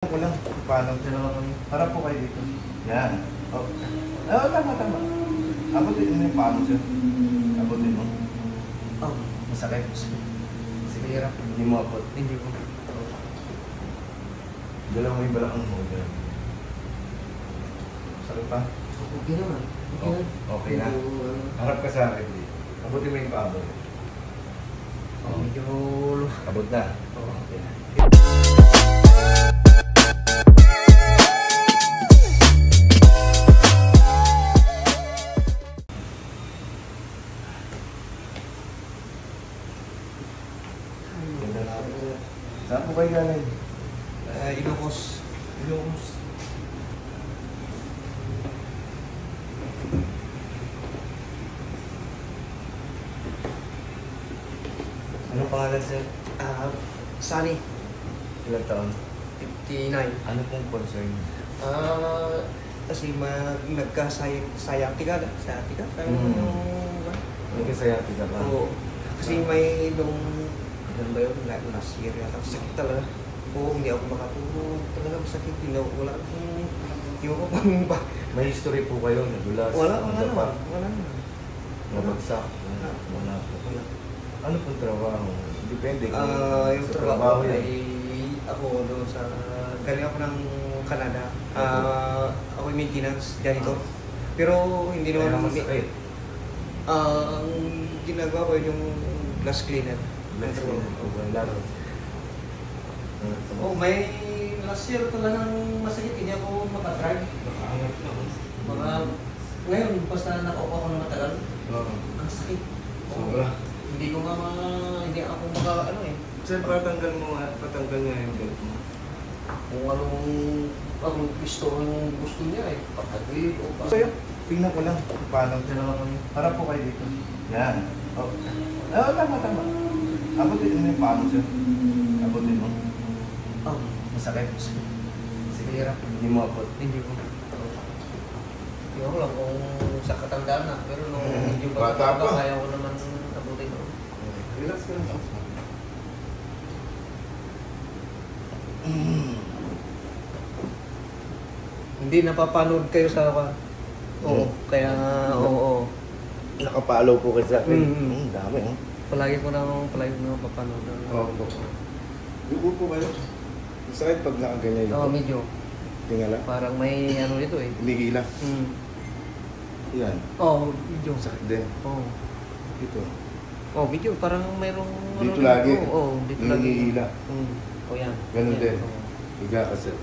Ko lang, paano? Harap po kayo dito. Yan. Oh. Oh, tama. Abutin mo yung paano sir. Abutin mo. Oh, Masakit. sige, hirap. Hindi mo abot. Hindi ko. Dalawa mo yung balakang mo. Dyan. Sakit pa? Okay naman. Okay na. Okay na. Harap ka sa akin dito. Abutin mo yung paabot. Oh, medyo... Abot na. Oh. Okay na. Ganda na ako. Saan po kayo galing? Ilocos. Ilocos. Anong pangalan sir? Sunny. Ilang taon? 59. Ano pong concern? Kasi nagka-sciatica. Sciatica? Kaya Mm. yung... Nagkasayati ka ba? Oo. Kasi may nung... Ano ba yun? Last year yata. Sakit talaga. Oo, hindi ako makatulog. Talaga masakit. Wala akong... Yung ako pang ba? May history po kayo, nadulas, Wala nadapa, na. Wala na. nabagsak, wala po. Ano pong trabaho? Depende kung Yung sa trabaho yan. ay ako doon sa... Galing ako ng Canada. Ako yung maintenance, janitor. Pero hindi Kaya naman... masakit. Ang ginagawa ko yung glass cleaner. Let's go. Laro. Oh, may last year talagang masakit. Hindi ako makadrive. Nakaangat na. Mga... Ngayon, basta nakaupo ako ng matagal, Oo. ang sakit. Sobra. Hindi ko nga hindi ako maka ano eh. Sir, patanggal mo nga, patanggal nga yung belt mo. Kung ang gusto niya eh. Pagkagilid o pa. Sa'yo, tingnan ko lang kung paano. Harap po kayo dito. Yan. Oh. Oh, tama. Abutin mo yung paano sir. Abutin mo. Oh, Masakit. sige, hirap. Hindi mo abot. Hindi ko. Hindi ko lang kung sa katandaan na. Pero nung medyo Bata pa. kaya ko naman abutin ko. Relax ka lang. Hindi napapanood kayo sa Oo, kaya oo. Nakapalaw po kayo sa akin. Mm. Dami, oh. Palagi ko na papanood. Oo. Yuko po kayo. Sakit pag nakaganyan Oo, yun. medyo. Tingala. Parang may ano dito eh. Hinihila. Mm. Yan. Oo, medyo. Sakit din. Oo. Dito. Oh, medyo parang mayroong Dito lagi. Oo, dito lagi. Hinihila. O yan. Ganun Yan, din. oo. Higa ka sir.